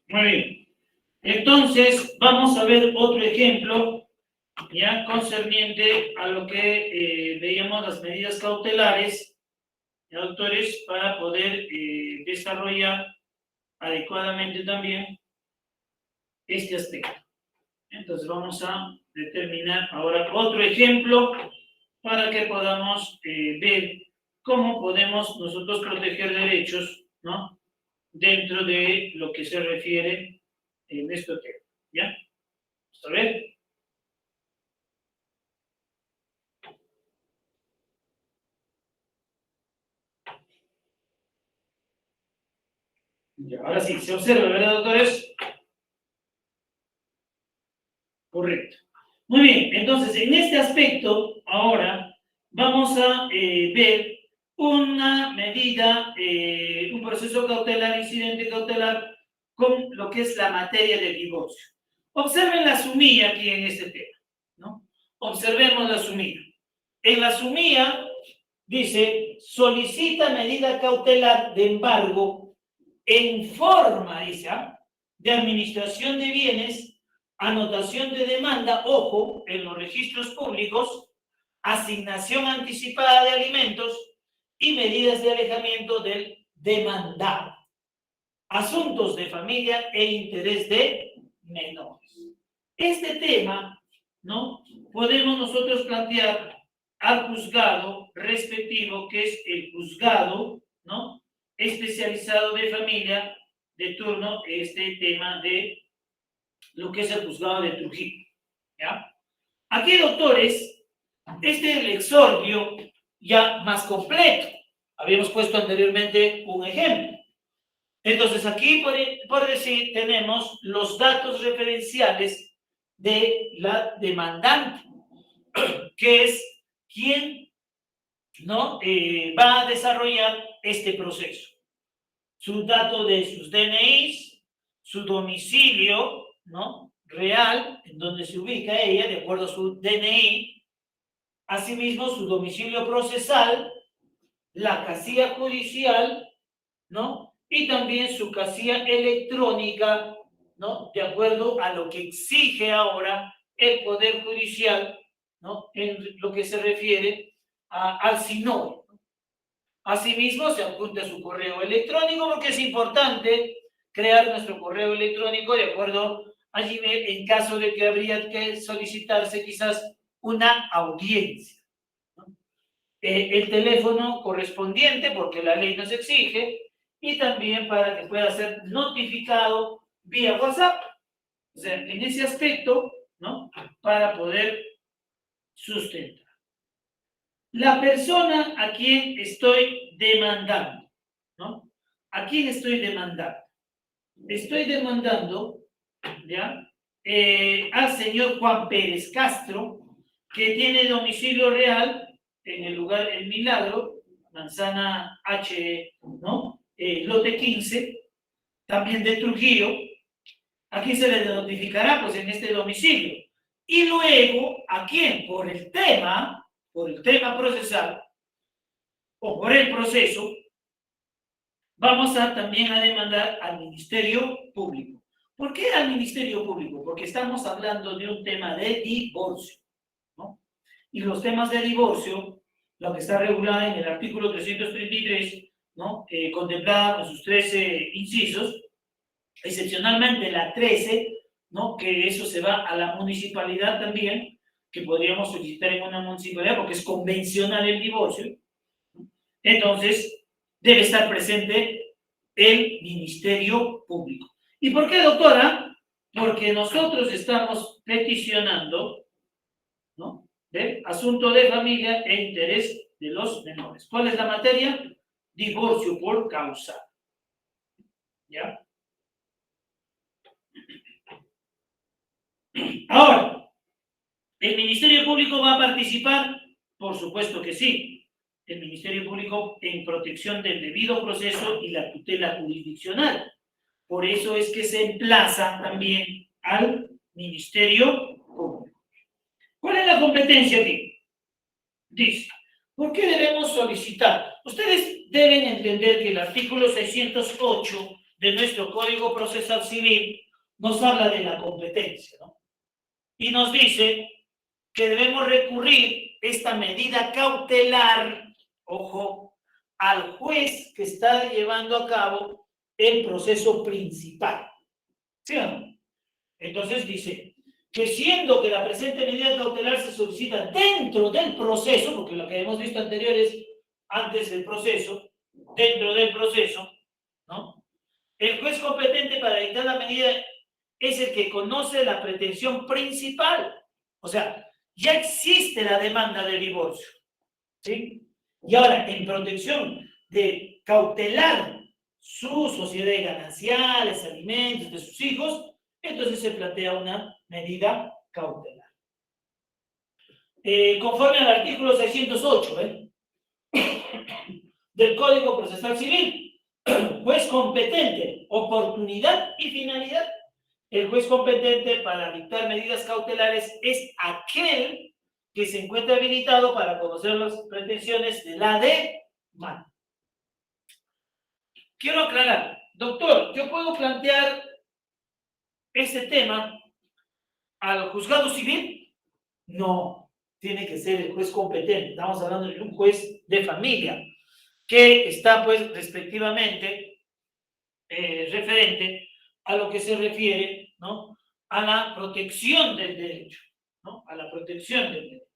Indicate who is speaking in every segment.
Speaker 1: Muy bien. Entonces, vamos a ver otro ejemplo, ya concerniente a lo que veíamos las medidas cautelares, ¿ya, doctores? Para poder desarrollar adecuadamente también este aspecto. Entonces, vamos a determinar ahora otro ejemplo para que podamos ver cómo podemos nosotros proteger derechos, ¿no? Dentro de lo que se refiere en este tema, ¿ya? Vamos a ver. Ya, ahora sí, se observa, ¿verdad, doctores? Correcto. Muy bien, entonces en este aspecto, ahora vamos a ver una medida, un proceso cautelar, incidente cautelar, con lo que es la materia del divorcio. Observen la sumilla aquí en este tema, ¿no? Observemos la sumilla. En la sumilla dice, solicita medida cautelar de embargo en forma, dice, de administración de bienes, anotación de demanda, ojo, en los registros públicos, asignación anticipada de alimentos y medidas de alejamiento del demandado. Asuntos de familia e interés de menores. Este tema, ¿no? Podemos nosotros plantear al juzgado respectivo, que es el juzgado, ¿no? Especializado de familia de turno, este tema de lo que es el juzgado de Trujillo, ¿ya? Aquí, doctores, este es el exordio ya más completo. Habíamos puesto anteriormente un ejemplo. Entonces, aquí, por decir, tenemos los datos referenciales de la demandante, que es quien, ¿no? Va a desarrollar este proceso. Sus datos de sus DNIs, su domicilio, ¿no? Real, en donde se ubica ella, de acuerdo a su DNI, asimismo su domicilio procesal, la casilla judicial, ¿no? Y también su casilla electrónica, ¿no? De acuerdo a lo que exige ahora el Poder Judicial, ¿no? En lo que se refiere al SINOE. Asimismo, se adjunta su correo electrónico porque es importante crear nuestro correo electrónico de acuerdo a Gmail en caso de que habría que solicitarse quizás una audiencia, ¿no? El teléfono correspondiente porque la ley nos exige y también para que pueda ser notificado vía WhatsApp. O sea, en ese aspecto, ¿no? Para poder sustentar. La persona a quien estoy demandando, ¿no? ¿A quién estoy demandando? Estoy demandando, ¿ya? Al señor Juan Pérez Castro, que tiene domicilio real en el lugar El Milagro, manzana H, ¿no? Lote 15, también de Trujillo. ¿A quién se le notificará? Pues en este domicilio. Y luego, ¿a quién? Por el tema procesal, o por el proceso, vamos a también a demandar al Ministerio Público. ¿Por qué al Ministerio Público? Porque estamos hablando de un tema de divorcio, ¿no? Y los temas de divorcio, lo que está regulado en el artículo 333, ¿no? Contemplada con sus 13 incisos, excepcionalmente la 13, ¿no? Que eso se va a la municipalidad también, que podríamos solicitar en una municipalidad porque es convencional el divorcio. Entonces, debe estar presente el Ministerio Público. ¿Y por qué, doctora? Porque nosotros estamos peticionando, ¿no? De asunto de familia e interés de los menores. ¿Cuál es la materia? Divorcio por causa. ¿Ya? Ahora, ¿el Ministerio Público va a participar? Por supuesto que sí. El Ministerio Público en protección del debido proceso y la tutela jurisdiccional. Por eso es que se emplaza también al Ministerio Público. ¿Cuál es la competencia aquí? Dice, ¿por qué debemos solicitar? Ustedes deben entender que el artículo 608 de nuestro Código Procesal Civil nos habla de la competencia, ¿no? Y nos dice que debemos recurrir esta medida cautelar, ojo, al juez que está llevando a cabo el proceso principal. ¿Sí o no? Entonces dice que siendo que la presente medida cautelar se solicita dentro del proceso, porque lo que hemos visto anterior es antes del proceso, dentro del proceso, ¿no? El juez competente para dictar la medida es el que conoce la pretensión principal. O sea, ya existe la demanda de divorcio, ¿sí? Y ahora, en protección de cautelar su sociedad gananciales, alimentos de sus hijos, entonces se plantea una medida cautelar. Conforme al artículo 608 del Código Procesal Civil, juez competente, oportunidad y finalidad. El juez competente para dictar medidas cautelares es aquel que se encuentra habilitado para conocer las pretensiones de la demanda. Quiero aclarar, doctor, ¿yo puedo plantear este tema al juzgado civil? No, tiene que ser el juez competente. Estamos hablando de un juez de familia que está, pues, respectivamente referente a lo que se refiere, ¿no?, a la protección del derecho, ¿no?, a la protección del derecho.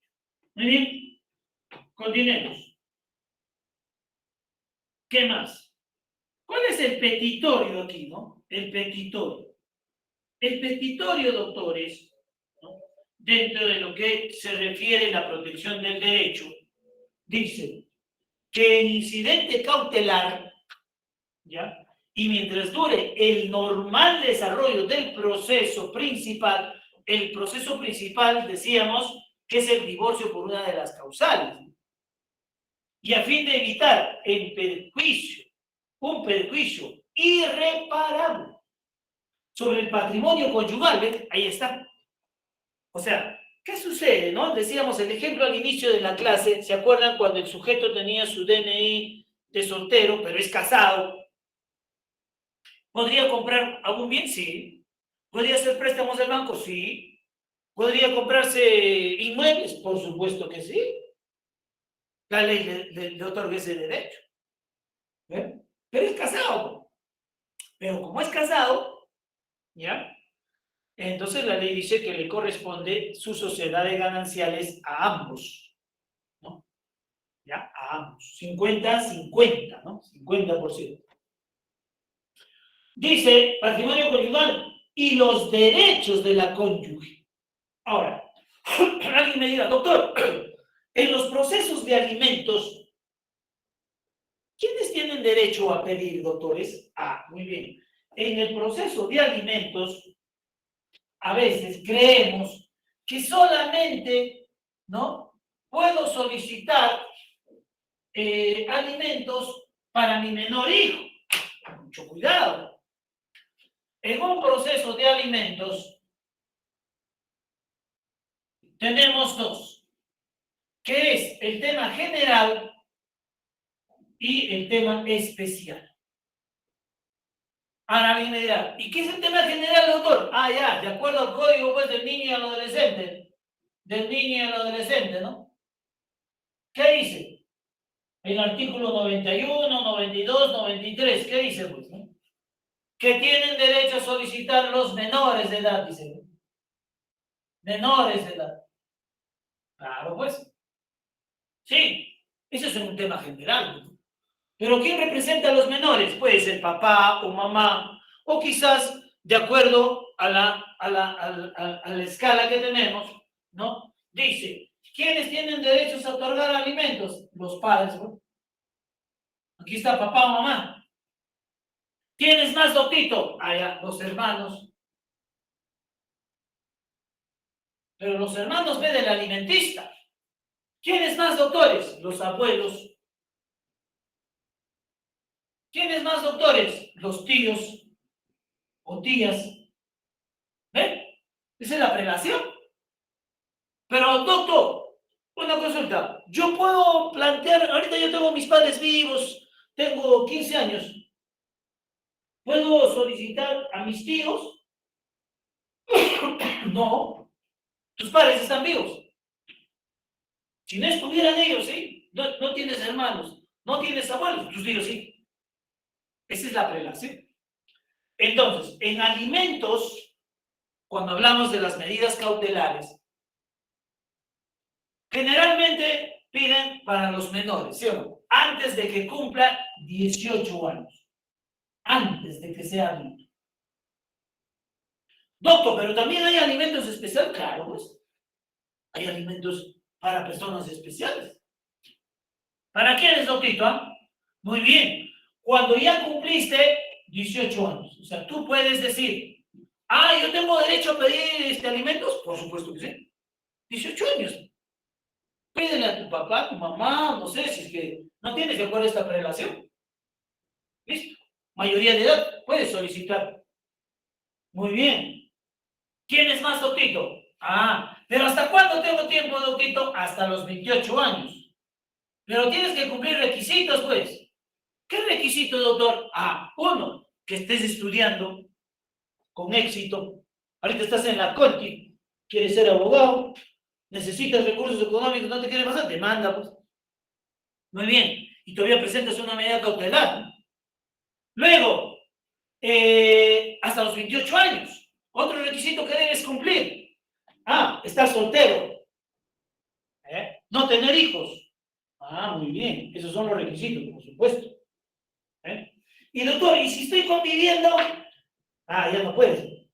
Speaker 1: Muy bien, continuemos. ¿Qué más? ¿Cuál es el petitorio aquí, no? El petitorio. El petitorio, doctores, ¿no?, dentro de lo que se refiere a la protección del derecho, dice que el incidente cautelar, ¿ya?, y mientras dure el normal desarrollo del proceso principal, el proceso principal, decíamos, que es el divorcio por una de las causales, y a fin de evitar el perjuicio, un perjuicio irreparable sobre el patrimonio conyugal, ¿ven? Ahí está. O sea, ¿qué sucede, no? Decíamos el ejemplo al inicio de la clase, ¿se acuerdan cuando el sujeto tenía su DNI de soltero, pero es casado? ¿Podría comprar algún bien? Sí. ¿Podría hacer préstamos del banco? Sí. ¿Podría comprarse inmuebles? Por supuesto que sí. La ley le otorga ese derecho. ¿Eh? Pero es casado. Pero como es casado, ¿ya?, entonces la ley dice que le corresponde su sociedad de gananciales a ambos, ¿no? ¿Ya? A ambos. 50-50, ¿no? 50%. Dice patrimonio conyugal y los derechos de la cónyuge. Ahora, alguien me dirá, doctor, en los procesos de alimentos, ¿quiénes tienen derecho a pedir, doctores? Ah, muy bien. En el proceso de alimentos, a veces creemos que solamente, ¿no?, puedo solicitar alimentos para mi menor hijo. Mucho cuidado. En un proceso de alimentos tenemos dos, que es el tema general y el tema especial. Ahora alguien me dirá, ¿y qué es el tema general, doctor? Ah, ya, de acuerdo al código, pues, del niño y al adolescente. Del niño y al adolescente, ¿no? ¿Qué dice? El artículo 91, 92, 93, ¿qué dice, pues, no? Que tienen derecho a solicitar los menores de edad, dice, ¿no? Menores de edad. Claro, pues. Sí, eso es un tema general, ¿no? Pero ¿quién representa a los menores? Puede ser papá o mamá, o quizás, de acuerdo a la escala que tenemos, ¿no? Dice, ¿quiénes tienen derechos a otorgar alimentos? Los padres, ¿no? Aquí está papá o mamá. ¿Tienes más, doctito? Allá, los hermanos. Pero los hermanos ven del alimentista. ¿Quiénes más, doctores? Los abuelos. ¿Quiénes más, doctores? Los tíos o tías. ¿Ven? Esa es la prelación. Pero, doctor, una consulta. Yo puedo plantear, ahorita yo tengo mis padres vivos, tengo 15 años. ¿Puedo solicitar a mis tíos? No, tus padres están vivos. Si no estuvieran ellos, ¿sí? No tienes hermanos, no tienes abuelos, tus tíos sí. Esa es la prelación. Entonces, en alimentos, cuando hablamos de las medidas cautelares, generalmente piden para los menores, ¿sí o no? Antes de que cumpla 18 años. Antes de que sea adulto. Doctor, pero también hay alimentos especiales. Claro, pues. Hay alimentos para personas especiales. ¿Para quiénes, doctorito? ¿Ah? Muy bien. Cuando ya cumpliste 18 años, o sea, tú puedes decir, yo tengo derecho a pedir alimentos. Por supuesto que sí. 18 años. Pídele a tu papá, a tu mamá, no sé, si es que no tienes de acuerdo a esta prelación. ¿Listo? Mayoría de edad, puedes solicitar. Muy bien. ¿Quién es más, doctorito? Pero ¿hasta cuándo tengo tiempo, doctorito? Hasta los 28 años. Pero tienes que cumplir requisitos, pues. ¿Qué requisito, doctor? Uno, que estés estudiando con éxito. Ahorita estás en la Conti, quieres ser abogado, necesitas recursos económicos, no te quieres pasar, demanda, pues. Muy bien. Y todavía presentas una medida cautelar. Luego, hasta los 28 años. Otro requisito que debes cumplir. Estar soltero. No tener hijos. Muy bien. Esos son los requisitos, por supuesto. Y doctor, ¿y si estoy conviviendo? Ya no puedes.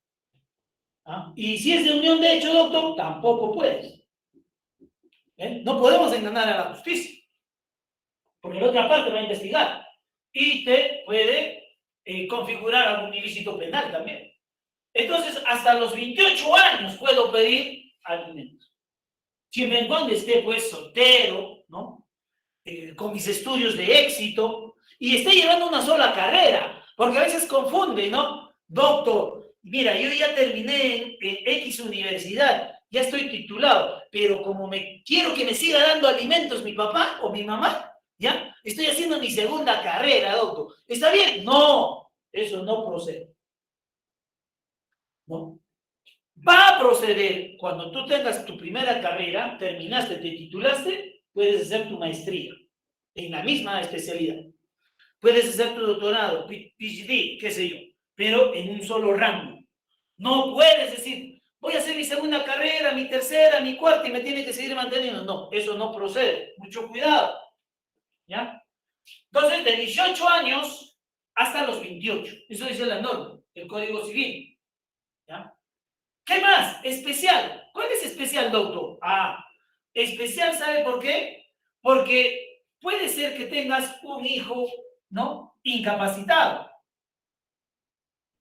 Speaker 1: Y si es de unión de hecho, doctor, tampoco puedes. No podemos engañar a la justicia. Porque la otra parte va a investigar. Y te puede configurar algún ilícito penal también. Entonces, hasta los 28 años puedo pedir alimentos. Siempre y cuando esté, pues, soltero, ¿no? Con mis estudios de éxito, y esté llevando una sola carrera, porque a veces confunde, ¿no? Doctor, mira, yo ya terminé en X universidad, ya estoy titulado, pero como quiero que me siga dando alimentos mi papá o mi mamá, ¿ya? Estoy haciendo mi segunda carrera, doctor. ¿Está bien? No, eso no procede. ¿No? Va a proceder cuando tú tengas tu primera carrera, terminaste, te titulaste, puedes hacer tu maestría en la misma especialidad. Puedes hacer tu doctorado, PhD, qué sé yo, pero en un solo rango. No puedes decir, voy a hacer mi segunda carrera, mi tercera, mi cuarta y me tiene que seguir manteniendo. No, eso no procede. Mucho cuidado. ¿Ya? Entonces, de 18 años hasta los 28. Eso dice la norma, el Código Civil. ¿Ya? ¿Qué más? Especial. ¿Cuál es especial, doctor? Especial, ¿sabe por qué? Porque puede ser que tengas un hijo, ¿no? Incapacitado,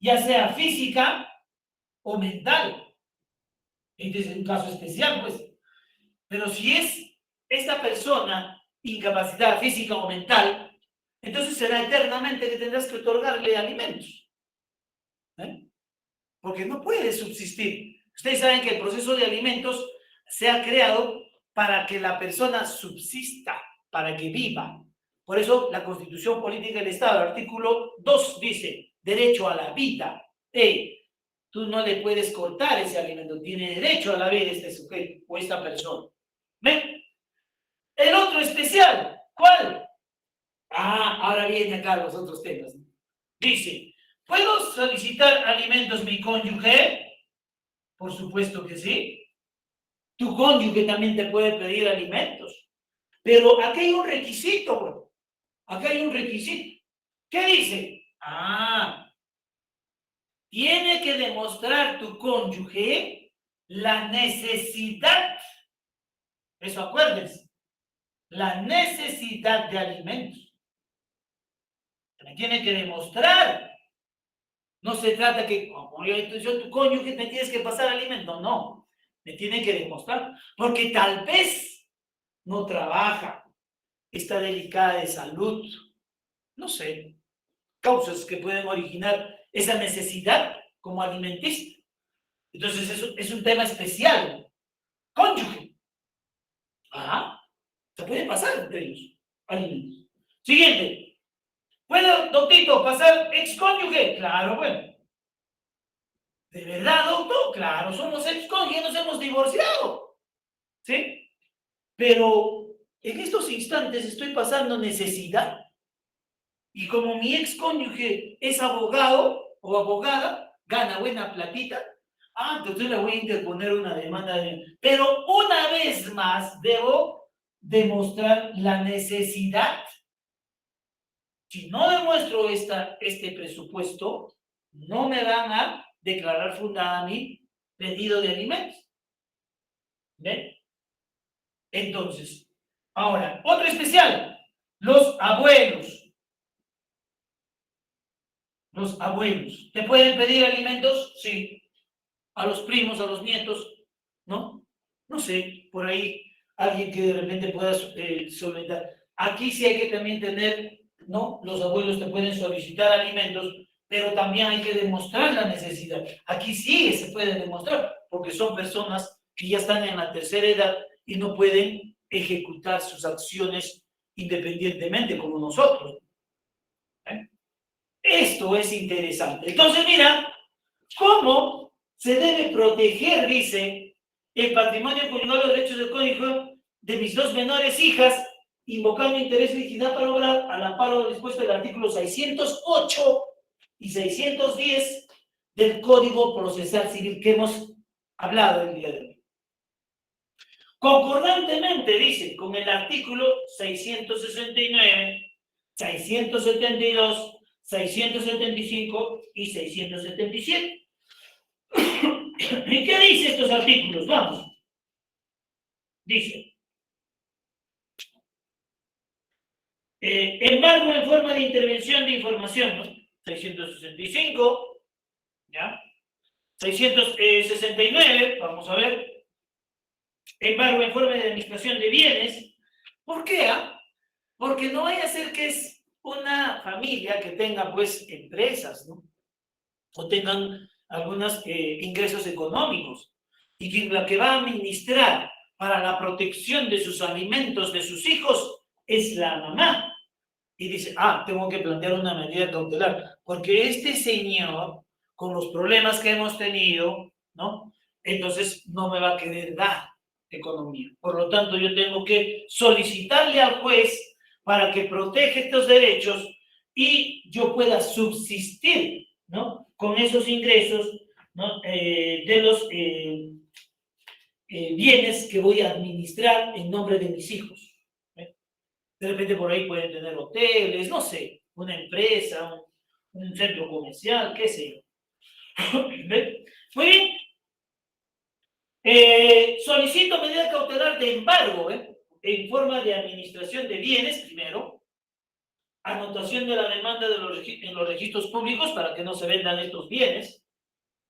Speaker 1: ya sea física o mental. Este es un caso especial, pues. Pero si es esta persona incapacitada física o mental, entonces será eternamente que tendrás que otorgarle alimentos. Porque no puede subsistir. Ustedes saben que el proceso de alimentos se ha creado para que la persona subsista, para que viva. Por eso la Constitución Política del Estado, el artículo 2 dice, derecho a la vida. Tú no le puedes cortar ese alimento, tiene derecho a la vida este sujeto o esta persona. ¿Ven? El otro especial, ¿cuál? Ahora viene acá los otros temas. Dice, ¿puedo solicitar alimentos mi cónyuge? Por supuesto que sí. Tu cónyuge también te puede pedir alimentos. Pero aquí hay un requisito, bro. Aquí hay un requisito. ¿Qué dice? Tiene que demostrar tu cónyuge la necesidad. Eso acuérdense. La necesidad de alimentos. Me tiene que demostrar. No se trata que, como yo tu cónyuge, me tienes que pasar alimento. No. Me tiene que demostrar. Porque tal vez no trabaja, está delicada de salud, no sé, causas que pueden originar esa necesidad como alimenticia. Entonces, eso es un tema especial. Cónyuge. Se puede pasar entre ellos alimentos. Siguiente. ¿Puede, doctito, pasar excónyuge? Claro, bueno. ¿De verdad, doctor? Claro, somos excónyuges, nos hemos divorciado. ¿Sí? Pero en estos instantes estoy pasando necesidad. Y como mi excónyuge es abogado o abogada, gana buena platita, entonces le voy a interponer una demanda de... Pero una vez más debo demostrar la necesidad. Si no demuestro este presupuesto, no me van a declarar fundada mi pedido de alimentos. ¿Ven? Entonces, ahora, otro especial, los abuelos. Los abuelos. ¿Te pueden pedir alimentos? Sí. A los primos, a los nietos, ¿no? No sé, por ahí alguien que de repente pueda solventar. Aquí sí hay que también tener, ¿no? Los abuelos te pueden solicitar alimentos, pero también hay que demostrar la necesidad. Aquí sí se puede demostrar, porque son personas que ya están en la tercera edad y no pueden ejecutar sus acciones independientemente como nosotros. ¿Eh? Esto es interesante. Entonces, mira, ¿cómo se debe proteger, dice, el patrimonio conyugal, los derechos del cónyuge de mis dos menores hijas, invocando interés y liquidad para obrar al amparo dispuesto del artículo 608 y 610 del Código Procesal Civil que hemos hablado el día de hoy? Concordantemente, dice, con el artículo 669, 672, 675 y 677. ¿Y qué dice estos artículos? Vamos. Dice, embargo en forma de intervención de información, ¿no? 665, ¿ya? 669, vamos a ver, embargo en forma de administración de bienes. ¿Por qué? Porque no vaya a ser que es una familia que tenga, pues, empresas, ¿no? O tengan algunos ingresos económicos y que la que va a administrar para la protección de sus alimentos de sus hijos es la mamá. Y dice, tengo que plantear una medida cautelar, porque este señor, con los problemas que hemos tenido, ¿no? Entonces no me va a querer dar economía. Por lo tanto, yo tengo que solicitarle al juez para que proteja estos derechos y yo pueda subsistir, ¿no? Con esos ingresos, ¿no? De los bienes que voy a administrar en nombre de mis hijos. De repente por ahí pueden tener hoteles, no sé, una empresa, un centro comercial, qué sé yo. Muy bien. Solicito medida cautelar de embargo, en forma de administración de bienes, primero. Anotación de la demanda en los registros públicos para que no se vendan estos bienes.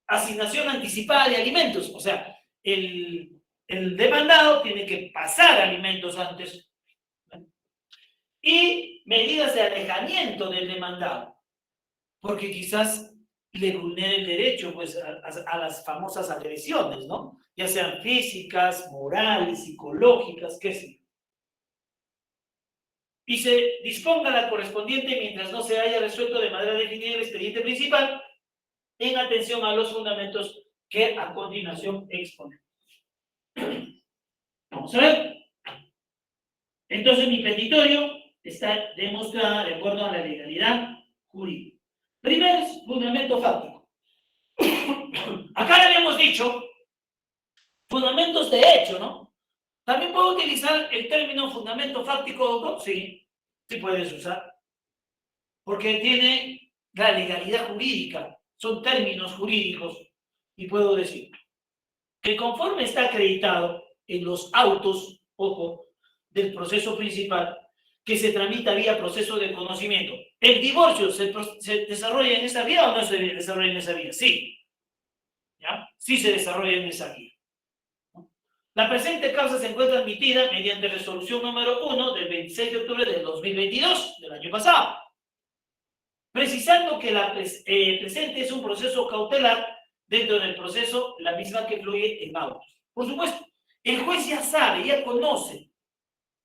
Speaker 1: Asignación anticipada de alimentos, o sea, el demandado tiene que pasar alimentos antes. Y medidas de alejamiento del demandado, porque quizás le vulnere el derecho, pues, a las famosas agresiones, ¿no? Ya sean físicas, morales, psicológicas, qué sé. Y se disponga la correspondiente mientras no se haya resuelto de manera definida el expediente principal, en atención a los fundamentos que a continuación exponemos. Vamos a ver. Entonces, mi petitorio está demostrada de acuerdo a la legalidad jurídica. Primer fundamento fáctico. Acá le habíamos dicho fundamentos de hecho, ¿no? ¿También puedo utilizar el término fundamento fáctico, doctor? Sí, sí puedes usar. Porque tiene la legalidad jurídica, son términos jurídicos. Y puedo decir que conforme está acreditado en los autos, ojo, del proceso principal, que se tramita vía proceso de conocimiento. ¿El divorcio se desarrolla en esa vía o no se desarrolla en esa vía? Sí. ¿Ya? Sí se desarrolla en esa vía. La presente causa se encuentra admitida mediante resolución número 1 del 26 de octubre del 2022, del año pasado. Precisando que la presente es un proceso cautelar dentro del proceso, la misma que fluye en autos. Por supuesto, el juez ya sabe, ya conoce,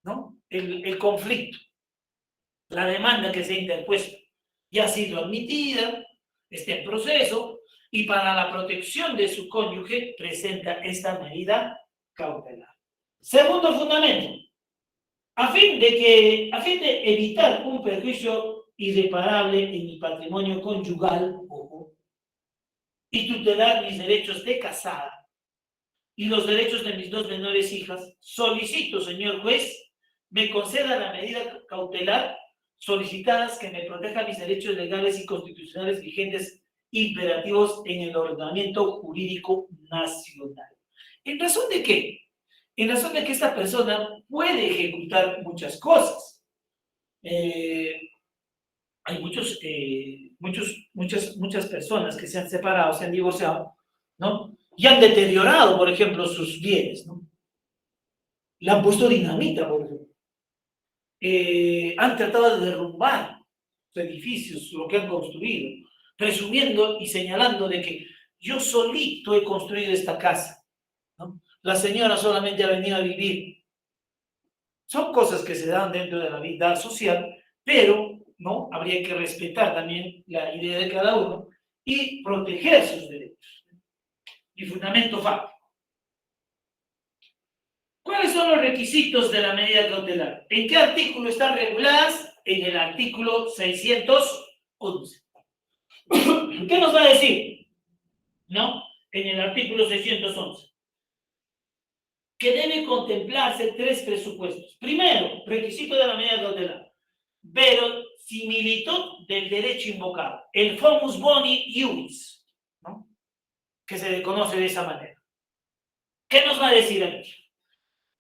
Speaker 1: ¿no? El conflicto, la demanda que se ha interpuesto. ya ha sido admitida, está en proceso, y para la protección de su cónyuge presenta esta medida cautelar. Segundo fundamento, a fin de evitar un perjuicio irreparable en mi patrimonio conyugal, ojo, y tutelar mis derechos de casada y los derechos de mis dos menores hijas, solicito, señor juez, me conceda la medida cautelar solicitadas que me proteja mis derechos legales y constitucionales vigentes imperativos en el ordenamiento jurídico nacional. ¿En razón de qué? En razón de que esta persona puede ejecutar muchas cosas. Hay muchas personas que se han separado, se han divorciado, ¿no? Y han deteriorado, por ejemplo, sus bienes, ¿no? Le han puesto dinamita, por ejemplo. Han tratado de derrumbar sus edificios, lo que han construido, presumiendo y señalando de que yo solito he construido esta casa, ¿no? La señora solamente ha venido a vivir. Son cosas que se dan dentro de la vida social, pero ¿no? Habría que respetar también la idea de cada uno y proteger sus derechos. Y fundamento fáctico. ¿Cuáles son los requisitos de la medida cautelar? ¿En qué artículo están reguladas? En el artículo 611. ¿Qué nos va a decir? ¿No? En el artículo 611. Que debe contemplarse tres presupuestos. Primero, requisito de la medida cautelar. Verosimilitud del derecho invocado. El fomus boni iuris, ¿no? Que se conoce de esa manera. ¿Qué nos va a decir aquí?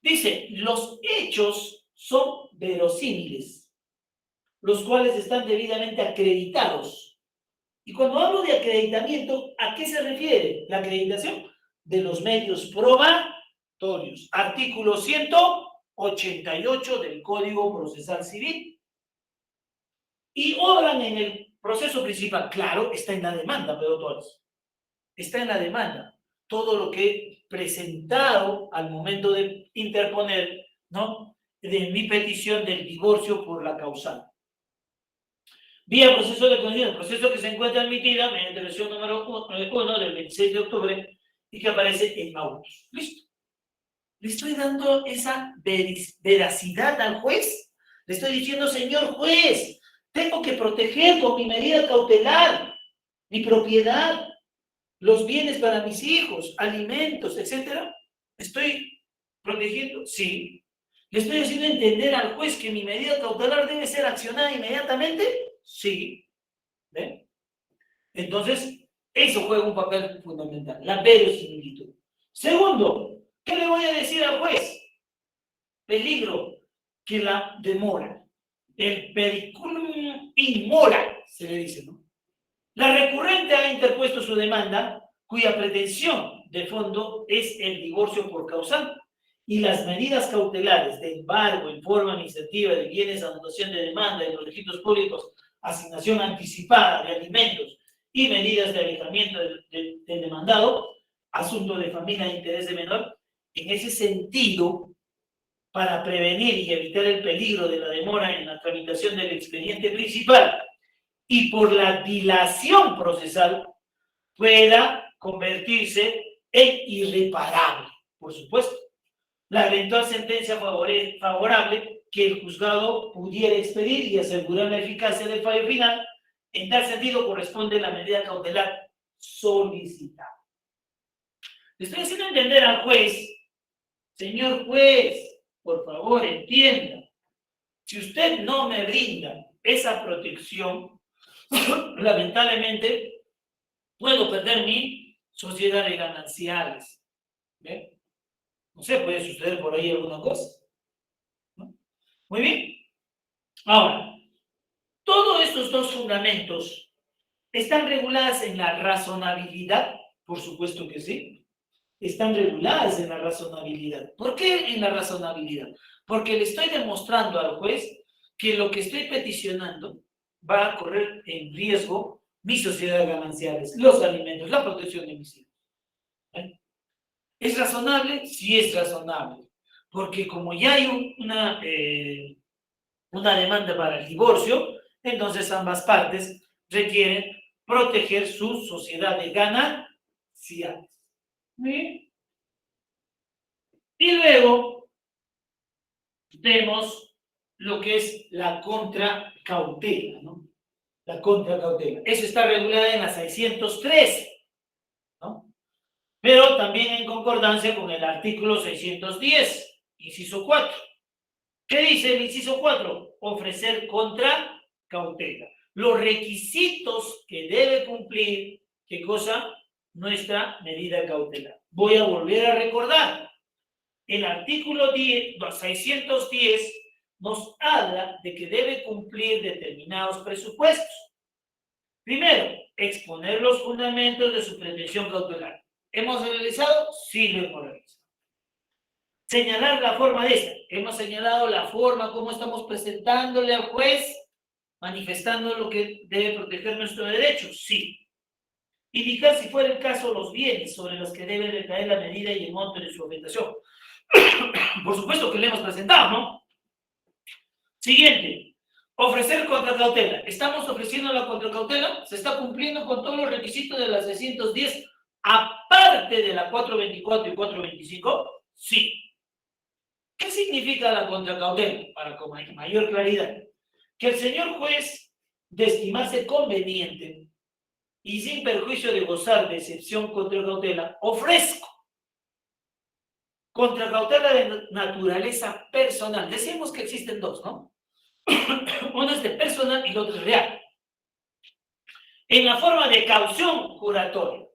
Speaker 1: Dice, los hechos son verosímiles, los cuales están debidamente acreditados. Y cuando hablo de acreditamiento, ¿a qué se refiere la acreditación? De los medios probatorios. Artículo 188 del Código Procesal Civil. Y obran en el proceso principal. Claro, está en la demanda, pero todos. Está en la demanda. Todo lo que he presentado al momento de interponer, ¿no? De mi petición del divorcio por la causal. Vía proceso de conciliación, proceso que se encuentra admitida mediante versión número 1 del 26 de octubre y que aparece en autos. Listo. Le estoy dando esa veracidad al juez. Le estoy diciendo, señor juez, tengo que proteger con mi medida cautelar mi propiedad, los bienes para mis hijos, alimentos, etc. ¿Estoy protegiendo? Sí. ¿Le estoy haciendo entender al juez que mi medida cautelar debe ser accionada inmediatamente? Sí. ¿Ven? Entonces, eso juega un papel fundamental, la verosimilitud. Segundo, ¿qué le voy a decir al juez? Peligro que la demora. El periculum in mora, se le dice, ¿no? La recurrente ha interpuesto su demanda, cuya pretensión de fondo es el divorcio por causal, y las medidas cautelares de embargo en forma administrativa de bienes, anotación de demanda de los registros públicos, asignación anticipada de alimentos y medidas de alejamiento del demandado, asunto de familia de interés de menor, en ese sentido, para prevenir y evitar el peligro de la demora en la tramitación del expediente principal y por la dilación procesal, pueda convertirse en irreparable, por supuesto. La eventual sentencia favorable que el juzgado pudiera expedir y asegurar la eficacia del fallo final, en tal sentido corresponde la medida cautelar solicitada. Le estoy haciendo entender al juez, señor juez, por favor entienda, si usted no me brinda esa protección, lamentablemente puedo perder mi sociedad de gananciales. ¿Ve? No sé, puede suceder por ahí alguna cosa, ¿no? Muy bien. Ahora, todos estos dos fundamentos están regulados en la razonabilidad, por supuesto que sí. Están reguladas en la razonabilidad. ¿Por qué en la razonabilidad? Porque le estoy demostrando al juez que lo que estoy peticionando va a correr en riesgo mi sociedad de gananciales, los alimentos, la protección de mis hijos. ¿Eh? ¿Es razonable? Sí es razonable. Porque como ya hay una demanda para el divorcio, entonces ambas partes requieren proteger sus sociedades gananciales. ¿Sí? Y luego vemos lo que es la contracautela, ¿no? La contracautela. Eso está regulada en la 613, ¿no? Pero también en concordancia con el artículo 610, inciso 4. ¿Qué dice el inciso 4? Ofrecer contracautela. Los requisitos que debe cumplir, ¿qué cosa? Nuestra medida cautelar. Voy a volver a recordar. El artículo 610 nos habla de que debe cumplir determinados presupuestos. Primero, exponer los fundamentos de su pretensión cautelar. ¿Hemos realizado? Sí, lo hemos realizado. Señalar la forma de esta. Hemos señalado la forma, cómo estamos presentándole al juez, manifestando lo que debe proteger nuestro derecho. Sí. Indicar, si fuera el caso, los bienes sobre los que debe recaer la medida y el monto de su afectación. Por supuesto que le hemos presentado, ¿no? Siguiente. Ofrecer contracautela. ¿Estamos ofreciendo la contracautela? ¿Se está cumpliendo con todos los requisitos de las 610, aparte de la 424 y 425? Sí. ¿Qué significa la contracautela? Para con mayor claridad. Que el señor juez, de estimarse conveniente y sin perjuicio de gozar de excepción contracautela, ofrezco contracautela de naturaleza personal. Decimos que existen dos, ¿no? Uno es de personal y el otro es real. En la forma de caución juratoria.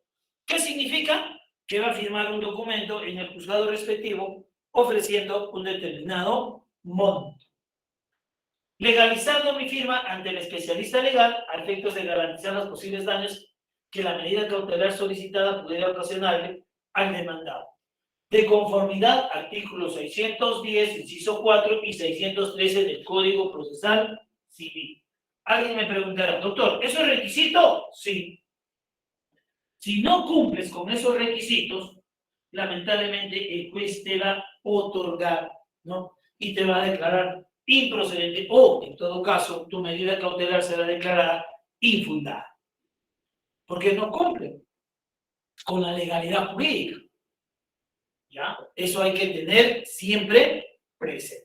Speaker 1: ¿Qué significa? Que va a firmar un documento en el juzgado respectivo ofreciendo un determinado monto. Legalizando mi firma ante el especialista legal a efectos de garantizar los posibles daños que la medida cautelar solicitada pudiera ocasionarle al demandado. De conformidad, artículos 610, inciso 4 y 613 del Código Procesal Civil. Alguien me preguntará, doctor, ¿eso es requisito? Sí. Si no cumples con esos requisitos, lamentablemente el juez te va a otorgar, ¿no? Y te va a declarar improcedente o, en todo caso, tu medida cautelar será declarada infundada. Porque no cumple con la legalidad jurídica. ¿Ya? Eso hay que tener siempre presente.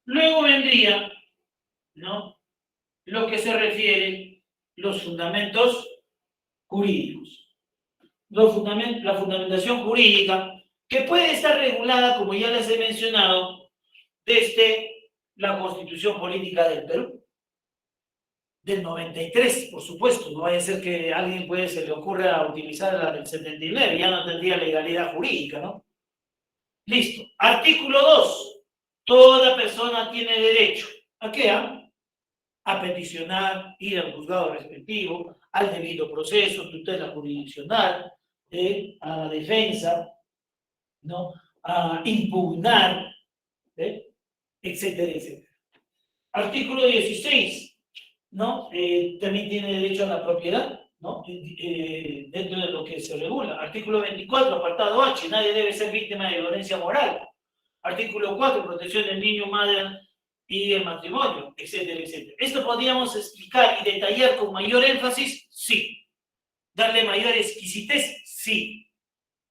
Speaker 1: Luego vendría, ¿no?, lo que se refiere los fundamentos jurídicos. La fundamentación jurídica, que puede estar regulada, como ya les he mencionado, desde la Constitución Política del Perú, del 93, por supuesto. No vaya a ser que a alguien se le ocurra utilizar la del 79, ya no tendría legalidad jurídica, ¿no? Listo. Artículo 2. Toda persona tiene derecho ¿a qué? A peticionar, ir al juzgado respectivo, al debido proceso, tutela jurisdiccional, a la defensa, ¿no?, a impugnar, etcétera, etcétera. Artículo 16, ¿no? También tiene derecho a la propiedad, ¿no? Dentro de lo que se regula. Artículo 24, apartado H, nadie debe ser víctima de violencia moral. Artículo 4, protección del niño, madre y el matrimonio, etcétera, etcétera. ¿Esto podríamos explicar y detallar con mayor énfasis? Sí. ¿Darle mayor exquisitez? Sí.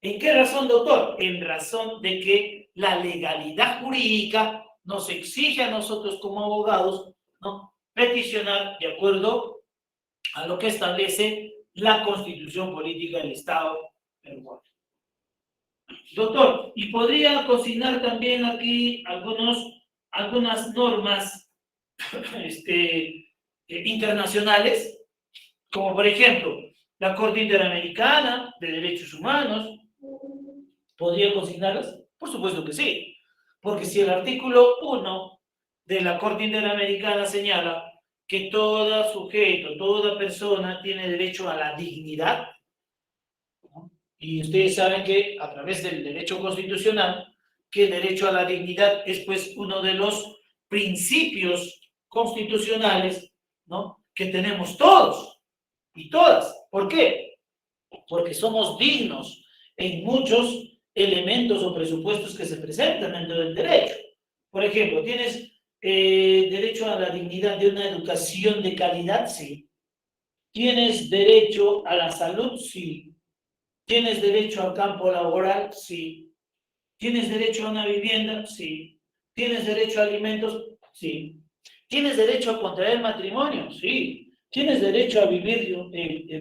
Speaker 1: ¿En qué razón, doctor? En razón de que la legalidad jurídica nos exige a nosotros como abogados, ¿no?, peticionar de acuerdo a lo que establece la Constitución Política del Estado peruano. Doctor, ¿y podría consignar también aquí algunas normas internacionales? Como por ejemplo, la Corte Interamericana de Derechos Humanos. ¿Podría consignarlas? Por supuesto que sí. Porque si el artículo 1 de la Corte Interamericana señala que todo sujeto, toda persona tiene derecho a la dignidad, ¿no?, y ustedes saben que a través del derecho constitucional, que el derecho a la dignidad es pues uno de los principios constitucionales, ¿no?, que tenemos todos y todas. ¿Por qué? Porque somos dignos en muchos elementos o presupuestos que se presentan dentro del derecho. Por ejemplo, ¿tienes derecho a la dignidad de una educación de calidad? Sí. ¿Tienes derecho a la salud? Sí. ¿Tienes derecho al campo laboral? Sí. ¿Tienes derecho a una vivienda? Sí. ¿Tienes derecho a alimentos? Sí. ¿Tienes derecho a contraer matrimonio? Sí. ¿Tienes derecho a vivir,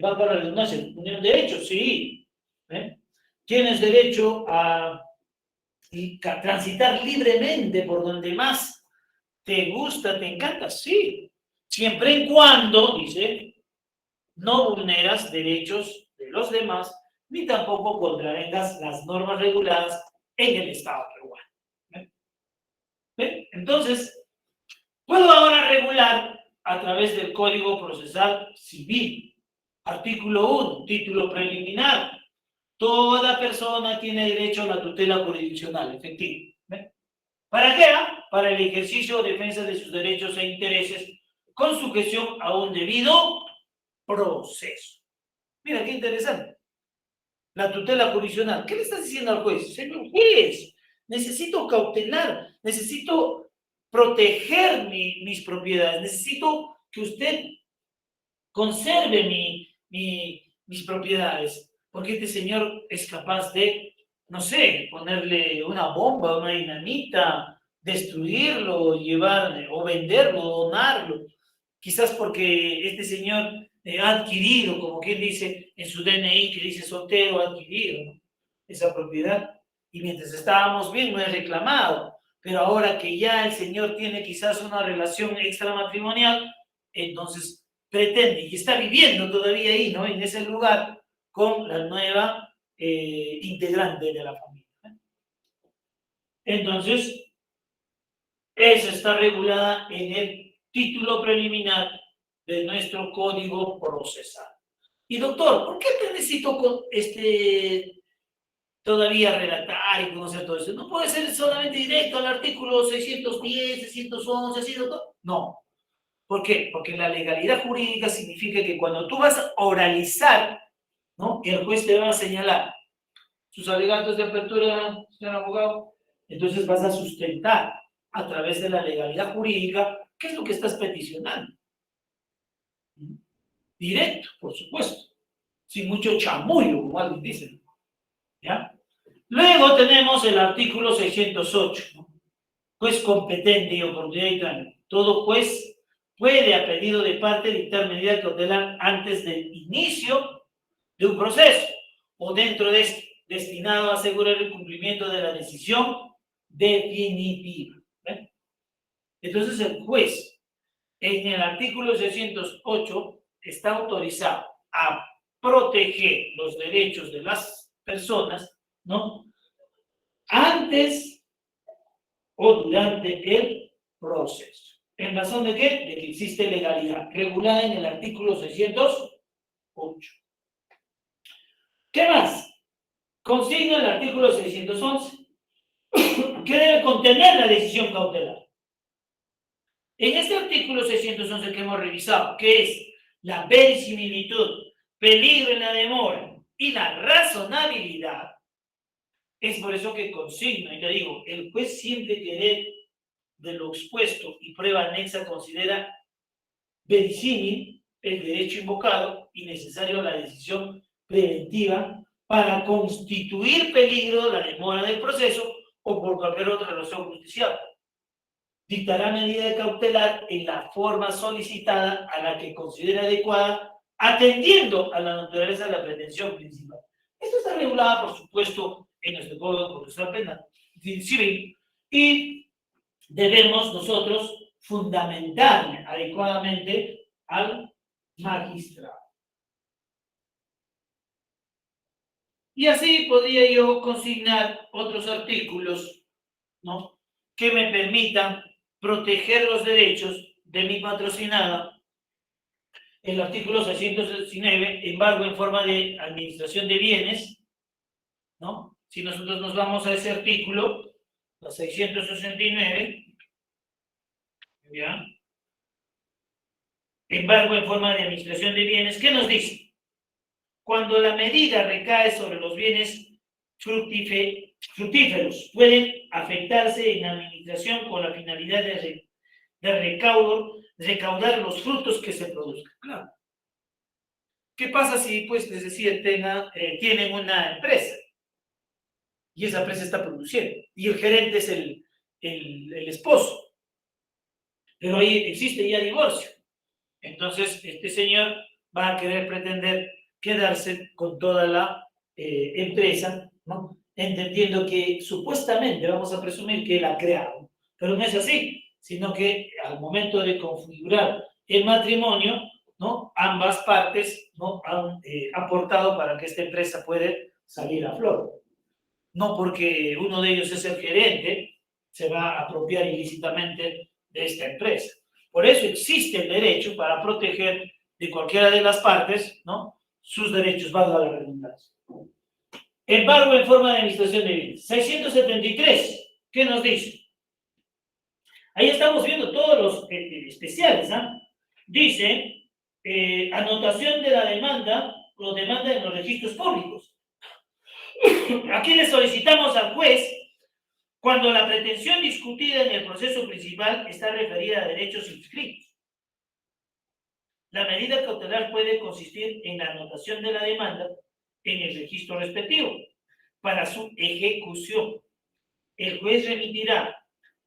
Speaker 1: valga la redundancia, unión de hechos? Sí. ¿Eh? ¿Tienes derecho a transitar libremente por donde más te gusta, te encanta? Sí. Siempre y cuando, dice, no vulneras derechos de los demás, ni tampoco contravengas las normas reguladas en el Estado peruano. ¿Ven? Entonces, puedo ahora regular a través del Código Procesal Civil. Artículo 1, título preliminar. Toda persona tiene derecho a la tutela jurisdiccional efectiva. ¿Ven? ¿Para qué? Para el ejercicio o defensa de sus derechos e intereses con sujeción a un debido proceso. Mira, qué interesante. La tutela jurisdiccional. ¿Qué le estás diciendo al juez? Señor juez, necesito cautelar, necesito proteger mis propiedades, necesito que usted conserve mis propiedades, porque este señor es capaz de, no sé, ponerle una bomba, una dinamita, destruirlo, llevar, o venderlo, donarlo. Quizás porque este señor ha adquirido, como quien dice en su DNI, que dice soltero, ha adquirido, ¿no?, esa propiedad. Y mientras estábamos bien, no es reclamado. Pero ahora que ya el señor tiene quizás una relación extramatrimonial, entonces pretende y está viviendo todavía ahí, ¿no?, en ese lugar con la nueva integrante de la familia. Entonces, esa está regulada en el título preliminar de nuestro Código Procesal. Y doctor, ¿por qué te necesito todavía redactar y conocer todo eso? ¿No puede ser solamente directo al artículo 610, 611, así, doctor? No. ¿Por qué? Porque la legalidad jurídica significa que cuando tú vas a oralizar, ¿no?, el juez te va a señalar sus alegatos de apertura, señor abogado, entonces vas a sustentar a través de la legalidad jurídica qué es lo que estás peticionando. Directo, por supuesto, sin mucho chamullo, como alguien dice, ¿ya? Luego tenemos el artículo 608, ¿no? Juez competente y oportunidad y trámite. Todo juez puede, a pedido de parte, dictar medida cautelar antes del inicio de un proceso o dentro de este, destinado a asegurar el cumplimiento de la decisión definitiva. ¿Ven? Entonces, el juez, en el artículo 608, está autorizado a proteger los derechos de las personas, ¿no?, antes o durante el proceso. ¿En razón de qué? De que existe legalidad regulada en el artículo 608. ¿Qué más? Consigna el artículo 611, que debe contener la decisión cautelar. En este artículo 611 que hemos revisado, que es la verisimilitud, peligro en la demora y la razonabilidad, es por eso que consigno, y te digo, el juez siempre que de lo expuesto y prueba anexa considera verisímil el derecho invocado y necesario la decisión preventiva para constituir peligro la demora del proceso o por cualquier otra razón justiciable. Dictará medida cautelar en la forma solicitada a la que considere adecuada, atendiendo a la naturaleza de la pretensión principal. Esto está regulado, por supuesto, en nuestro Código Procesal Penal Civil y debemos nosotros fundamentar adecuadamente al magistrado. Y así podría yo consignar otros artículos, ¿no?, que me permitan proteger los derechos de mi patrocinada. El artículo 619, embargo en forma de administración de bienes, ¿no? Si nosotros nos vamos a ese artículo, la 669, ¿ya? Embargo en forma de administración de bienes, ¿qué nos dice? Cuando la medida recae sobre los bienes fructíferos pueden afectarse en la administración con la finalidad de recaudar los frutos que se produzcan. Claro. ¿Qué pasa si, pues, les decía, tienen una empresa y esa empresa está produciendo y el gerente es el esposo, pero ahí existe ya divorcio? Entonces, este señor va a querer pretender quedarse con toda la empresa, ¿no? Entendiendo que supuestamente vamos a presumir que él ha creado, pero no es así, sino que al momento de configurar el matrimonio, ¿no? Ambas partes, ¿no? Han aportado para que esta empresa pueda salir a flor. No porque uno de ellos es el gerente, se va a apropiar ilícitamente de esta empresa. Por eso existe el derecho para proteger de cualquiera de las partes, ¿no? Sus derechos, valga la redundancia. Embargo en forma de administración de bienes. 673, ¿qué nos dice? Ahí estamos viendo todos los especiales, ¿ah? Dice, anotación de la demanda o demanda en los registros públicos. Aquí le solicitamos al juez cuando la pretensión discutida en el proceso principal está referida a derechos inscritos. La medida cautelar puede consistir en la anotación de la demanda en el registro respectivo. Para su ejecución, el juez remitirá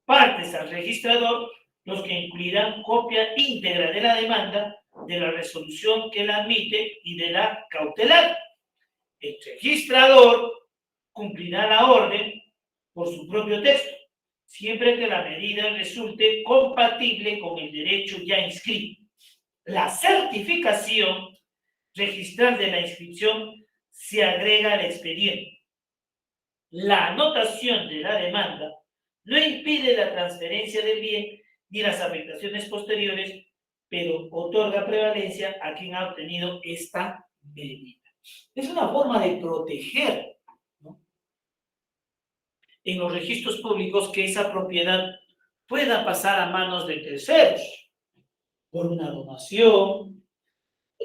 Speaker 1: partes al registrador, los que incluirán copia íntegra de la demanda, de la resolución que la admite y de la cautelar. El registrador cumplirá la orden por su propio texto, siempre que la medida resulte compatible con el derecho ya inscrito. La certificación registral de la inscripción se agrega al expediente. La anotación de la demanda no impide la transferencia del bien ni las afectaciones posteriores, pero otorga prevalencia a quien ha obtenido esta medida. Es una forma de proteger, ¿no?, en los registros públicos que esa propiedad pueda pasar a manos de terceros por una donación.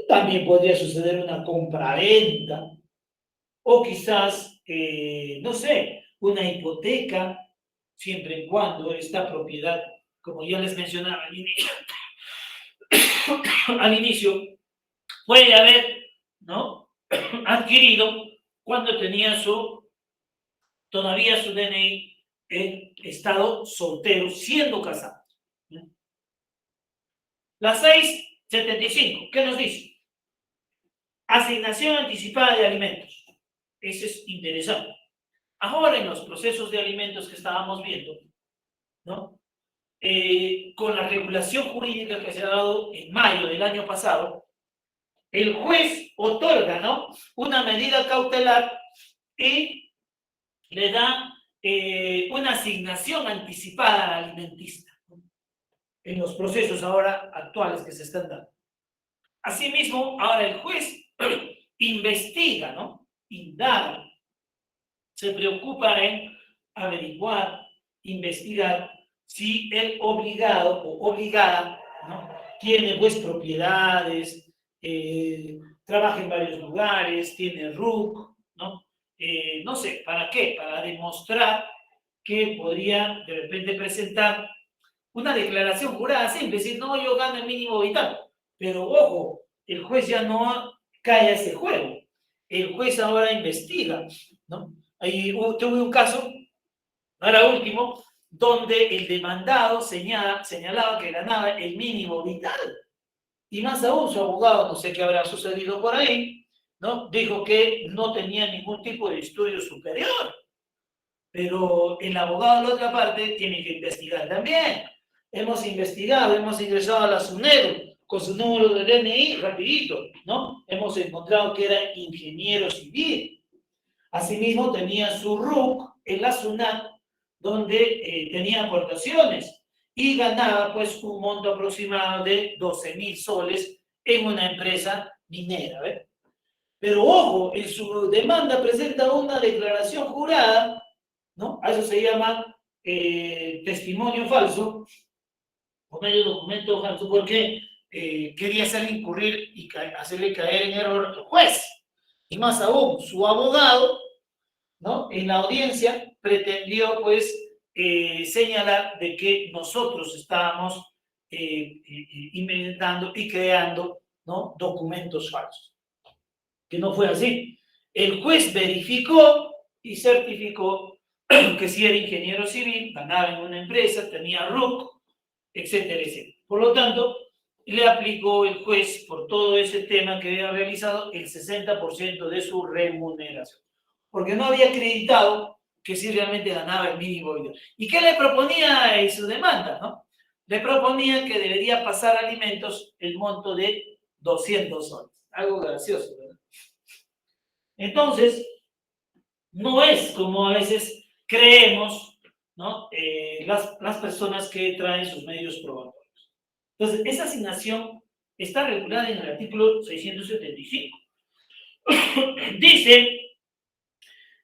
Speaker 1: También podría suceder una compraventa o quizás, no sé, una hipoteca, siempre y cuando esta propiedad, como ya les mencionaba al inicio, puede haber, ¿no?, adquirido cuando tenía todavía su DNI en estado soltero, siendo casado. La 675, ¿qué nos dice? Asignación anticipada de alimentos. Eso es interesante. Ahora, en los procesos de alimentos que estábamos viendo, ¿no?, con la regulación jurídica que se ha dado en mayo del año pasado, el juez otorga, ¿no?, una medida cautelar y le da una asignación anticipada al alimentista, ¿no?, en los procesos ahora actuales que se están dando. Asimismo, ahora el juez investiga, ¿no?, indaga, se preocupa en averiguar, investigar si el obligado o obligada, ¿no?, tiene pues propiedades, trabaja en varios lugares, tiene RUC, ¿no? No sé, ¿para qué? Para demostrar que podría de repente presentar una declaración jurada simple, decir, no, yo gano el mínimo vital. Pero ojo, el juez ya no cae a ese juego. El juez ahora investiga, ¿no? Ahí tuve un caso, ahora último, donde el demandado señalaba que ganaba el mínimo vital. Y más aún, su abogado, no sé qué habrá sucedido por ahí, ¿no?, dijo que no tenía ningún tipo de estudio superior. Pero el abogado de la otra parte tiene que investigar también. Hemos investigado, hemos ingresado a la SUNEDU con su número de DNI, rapidito, ¿no? Hemos encontrado que era ingeniero civil. Asimismo, tenía su RUC en la SUNAT, donde tenía aportaciones y ganaba pues un monto aproximado de 12.000 soles en una empresa minera, ¿ves? Pero ojo, en su demanda presenta una declaración jurada, ¿no? A eso se llama testimonio falso, o medio documento falso, porque quería hacerle incurrir y hacerle caer en error al juez. Y más aún, su abogado ¿no? En la audiencia pretendió, pues, señalar de que nosotros estábamos inventando y creando, ¿no?, documentos falsos. Que no fue así. El juez verificó y certificó que si era ingeniero civil, ganaba en una empresa, tenía RUC, etcétera, etcétera. Por lo tanto, le aplicó el juez por todo ese tema que había realizado el 60% de su remuneración. Porque no había acreditado que sí realmente ganaba el mínimo vital. ¿Y qué le proponía en su demanda, no? Le proponía que debería pasar a alimentos el monto de 200 soles. Algo gracioso, ¿verdad? Entonces, no es como a veces creemos, ¿no? Las personas que traen sus medios probatorios. Entonces, esa asignación está regulada en el artículo 675. Dice,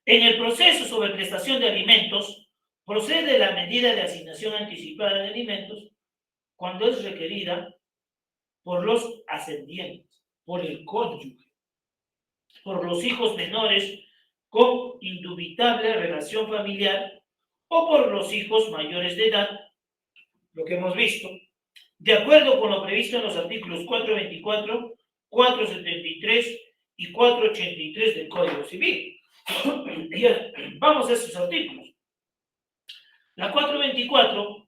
Speaker 1: en el proceso sobre prestación de alimentos, procede la medida de asignación anticipada de alimentos cuando es requerida por los ascendientes, por el cónyuge, por los hijos menores con indubitable relación familiar o por los hijos mayores de edad, lo que hemos visto, de acuerdo con lo previsto en los artículos 424, 473 y 483 del Código Civil. Vamos a esos artículos. La 424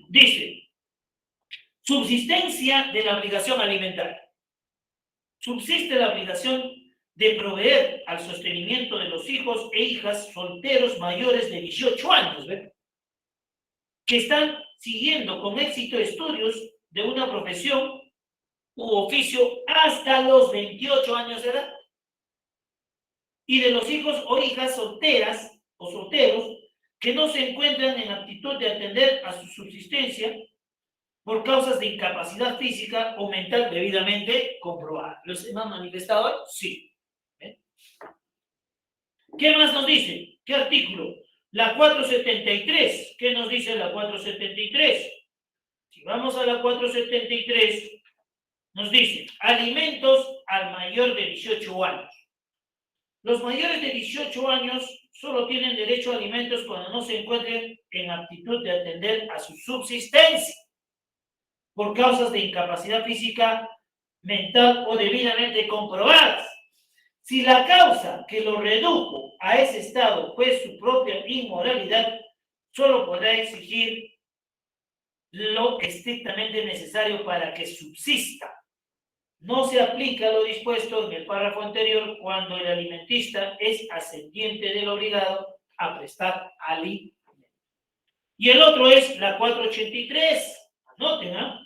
Speaker 1: dice, subsistencia de la obligación alimentaria. Subsiste la obligación de proveer al sostenimiento de los hijos e hijas solteros mayores de 18 años, ¿ven?, que están siguiendo con éxito estudios de una profesión u oficio hasta los 28 años de edad, y de los hijos o hijas solteras o solteros que no se encuentran en aptitud de atender a su subsistencia por causas de incapacidad física o mental debidamente comprobada. ¿Los hemos manifestado hoy? Sí. ¿Eh? ¿Qué más nos dice? ¿Qué artículo? La 473. ¿Qué nos dice la 473? Si vamos a la 473, nos dice, alimentos al mayor de 18 años. Los mayores de 18 años solo tienen derecho a alimentos cuando no se encuentren en aptitud de atender a su subsistencia por causas de incapacidad física, mental o debidamente comprobadas. Si la causa que lo redujo a ese estado fue su propia inmoralidad, solo podrá exigir lo estrictamente necesario para que subsista. No se aplica lo dispuesto en el párrafo anterior cuando el alimentista es ascendiente del obligado a prestar alimentos. Y el otro es la 483. Anoten, ¿ah?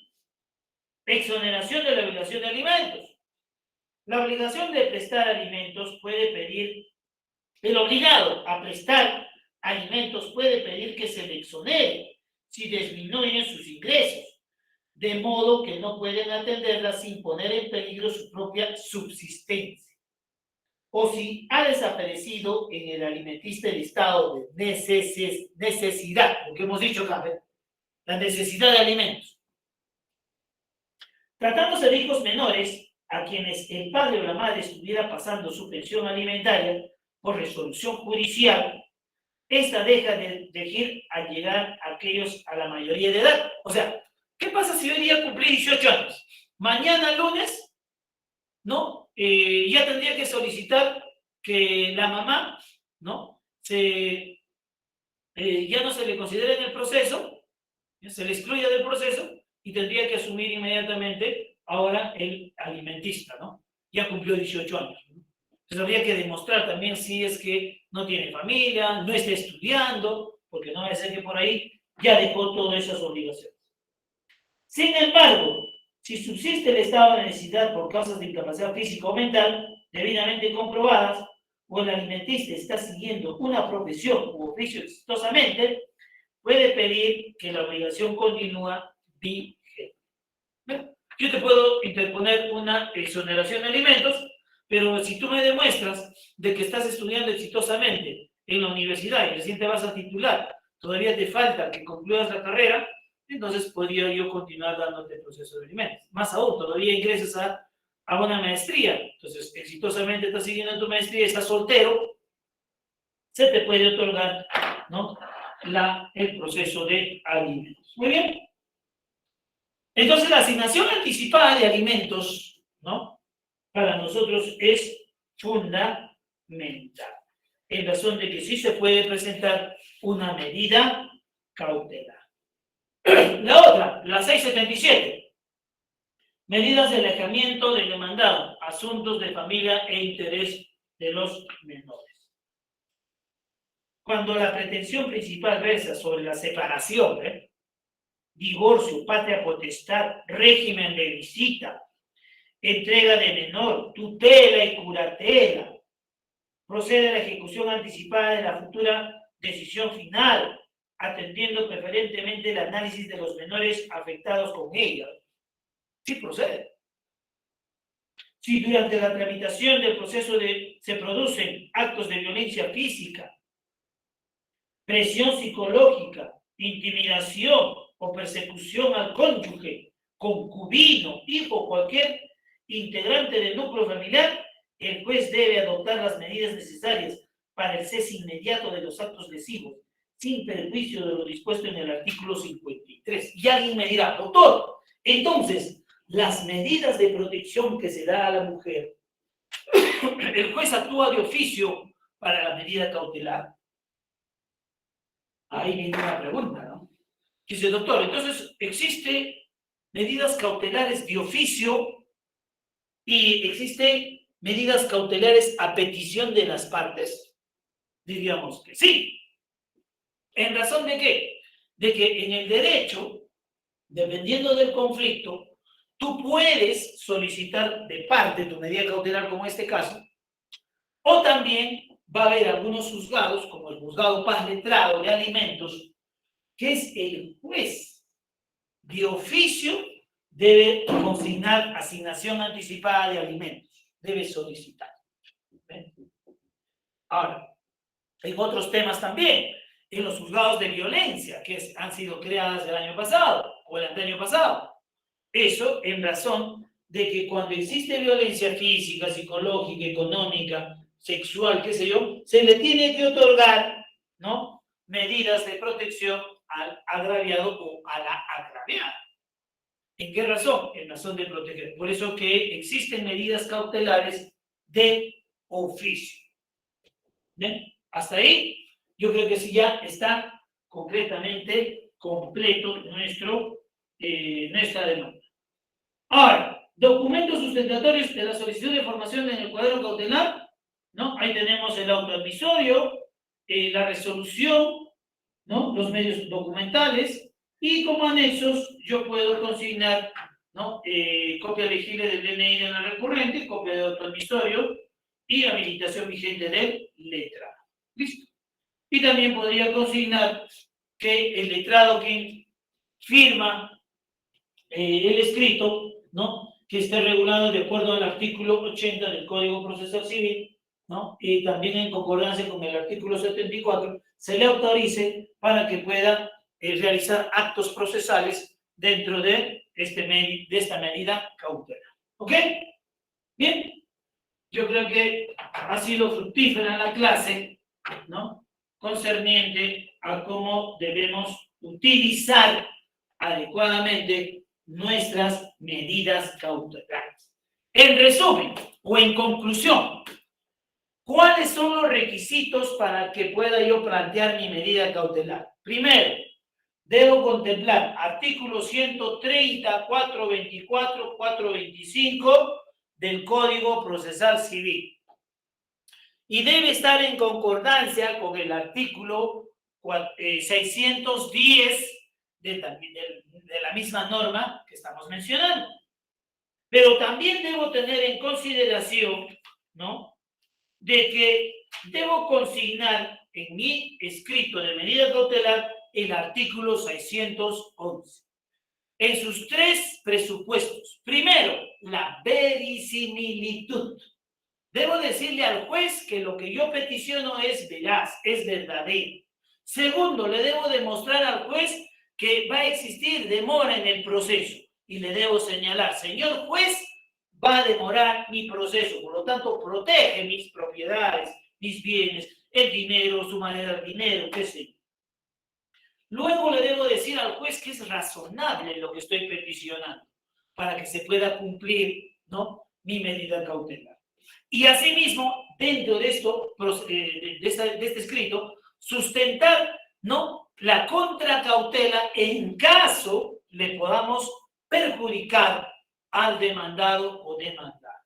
Speaker 1: Exoneración de la obligación de alimentos. La obligación de prestar alimentos puede pedir, el obligado a prestar alimentos puede pedir que se le exonere si disminuyen sus ingresos, de modo que no pueden atenderla sin poner en peligro su propia subsistencia. O si ha desaparecido en el alimentista el estado de necesidad, lo que hemos dicho acá, la necesidad de alimentos. Tratándose de hijos menores, a quienes el padre o la madre estuviera pasando su pensión alimentaria por resolución judicial, esta deja de ir a llegar a aquellos a la mayoría de edad. O sea, ¿qué pasa si hoy día cumplí 18 años? Mañana lunes, ¿no? Ya tendría que solicitar que la mamá, ¿no? Ya no se le considere en el proceso, se le excluya del proceso y tendría que asumir inmediatamente ahora el alimentista, ¿no? Ya cumplió 18 años, ¿no? Entonces habría que demostrar también si es que no tiene familia, no está estudiando, porque no va a ser que por ahí ya dejó todas esas obligaciones. Sin embargo, si subsiste el estado de necesidad por causas de incapacidad física o mental debidamente comprobadas, o el alimentista está siguiendo una profesión u oficio exitosamente, puede pedir que la obligación continúe vigente. Yo te puedo interponer una exoneración de alimentos, pero si tú me demuestras de que estás estudiando exitosamente en la universidad y recién te vas a titular, todavía te falta que concluyas la carrera, entonces podría yo continuar dándote el proceso de alimentos. Más aún, todavía ingresas a una maestría. Entonces, exitosamente estás siguiendo tu maestría, estás soltero, se te puede otorgar, ¿no?, el proceso de alimentos. Muy bien. Entonces, la asignación anticipada de alimentos, ¿no?, para nosotros es fundamental, en razón de que sí se puede presentar una medida cautelar. La otra, la 677, medidas de alejamiento del demandado, asuntos de familia e interés de los menores. Cuando la pretensión principal versa sobre la separación, divorcio, patria potestad, régimen de visita, entrega de menor, tutela y curatela, procede a la ejecución anticipada de la futura decisión final, atendiendo preferentemente el análisis de los menores afectados con ella. Sí procede. Si durante la tramitación del proceso se producen actos de violencia física, presión psicológica, intimidación o persecución al cónyuge, concubino, hijo, cualquier integrante del núcleo familiar, el juez debe adoptar las medidas necesarias para el cese inmediato de los actos lesivos, sin perjuicio de lo dispuesto en el artículo 53. Y alguien me dirá, doctor, entonces, las medidas de protección que se da a la mujer, el juez actúa de oficio para la medida cautelar. Ahí viene una pregunta, ¿no? Dice, doctor, entonces, ¿existen medidas cautelares de oficio y existen medidas cautelares a petición de las partes? Diríamos que sí. ¿En razón de qué? De que en el derecho, dependiendo del conflicto, tú puedes solicitar de parte tu medida cautelar, como este caso, o también va a haber algunos juzgados, como el juzgado paz letrado de alimentos, que es el juez de oficio, debe consignar asignación anticipada de alimentos, debe solicitar. ¿Ven? Ahora, hay otros temas también, en los juzgados de violencia, que han sido creadas el año pasado, o el anteaño pasado. Eso en razón de que cuando existe violencia física, psicológica, económica, sexual, qué sé yo, se le tiene que otorgar, ¿no?, medidas de protección al agraviado o a la agraviada. ¿En qué razón? En razón de proteger. Por eso que existen medidas cautelares de oficio. ¿Bien? Hasta ahí, yo creo que sí ya está concretamente completo nuestra demanda. Ahora, documentos sustentatorios de la solicitud de información en el cuadro cautelar, ¿no? Ahí tenemos el auto admisorio, la resolución, ¿no?, los medios documentales, y como anexos yo puedo consignar, ¿no?, copia legible del DNI de la recurrente, copia de auto admisorio y habilitación vigente del letrado. ¿Listo? Y también podría consignar que el letrado que firma el escrito, ¿no?, que esté regulado de acuerdo al artículo 80 del Código Procesal Civil, ¿no?, y también en concordancia con el artículo 74, se le autorice para que pueda realizar actos procesales dentro de esta medida cautelar. ¿Ok? Bien. Yo creo que ha sido fructífera la clase, ¿no?, concerniente a cómo debemos utilizar adecuadamente nuestras medidas cautelares. En resumen, o en conclusión, ¿cuáles son los requisitos para que pueda yo plantear mi medida cautelar? Primero, debo contemplar artículos 130, 424, 425 del Código Procesal Civil. Y debe estar en concordancia con el artículo 610 de la misma norma que estamos mencionando. Pero también debo tener en consideración, ¿no?, de que debo consignar en mi escrito de medida cautelar el artículo 611. En sus tres presupuestos. Primero, la verisimilitud. Debo decirle al juez que lo que yo peticiono es veraz, es verdadero. Segundo, le debo demostrar al juez que va a existir demora en el proceso. Y le debo señalar, señor juez, va a demorar mi proceso. Por lo tanto, protege mis propiedades, mis bienes, el dinero, su manera de dinero, qué sé yo. Luego le debo decir al juez que es razonable lo que estoy peticionando para que se pueda cumplir, ¿no?, mi medida cautelar. Y asimismo, dentro de esto, de este escrito, sustentar, ¿no?, la contracautela en caso le podamos perjudicar al demandado o demandada.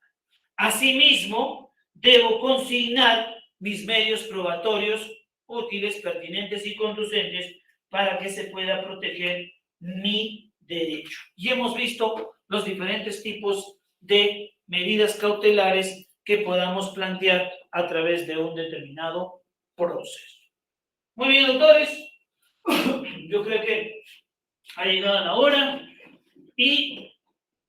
Speaker 1: Asimismo, debo consignar mis medios probatorios útiles, pertinentes y conducentes para que se pueda proteger mi derecho. Y hemos visto los diferentes tipos de medidas cautelares que podamos plantear a través de un determinado proceso. Muy bien, doctores. Yo creo que ha llegado la hora y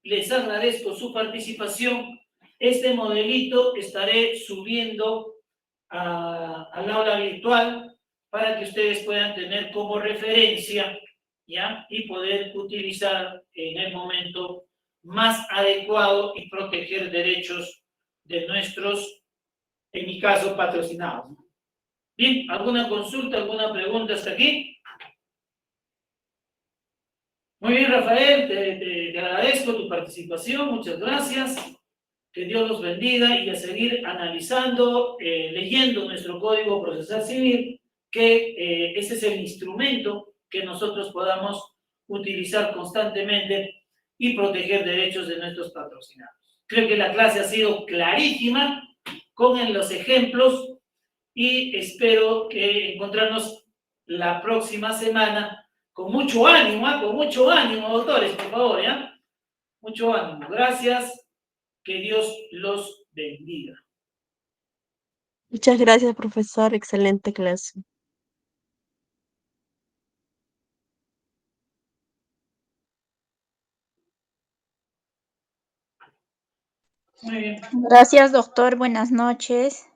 Speaker 1: les agradezco su participación. Este modelito estaré subiendo al aula virtual para que ustedes puedan tener como referencia, ¿ya?, y poder utilizar en el momento más adecuado y proteger derechos de nuestros, en mi caso, patrocinados. Bien, ¿alguna consulta, alguna pregunta hasta aquí? Muy bien, Rafael, te agradezco tu participación, muchas gracias. Que Dios los bendiga y a seguir analizando, leyendo nuestro Código Procesal Civil, que ese es el instrumento que nosotros podamos utilizar constantemente y proteger derechos de nuestros patrocinados. Creo que la clase ha sido clarísima con los ejemplos y espero que encontrarnos la próxima semana con mucho ánimo, doctores, por favor, ¿ya? Mucho ánimo. Gracias. Que Dios los bendiga.
Speaker 2: Muchas gracias, profesor. Excelente clase.
Speaker 1: Muy bien.
Speaker 3: Gracias, doctor. Buenas noches.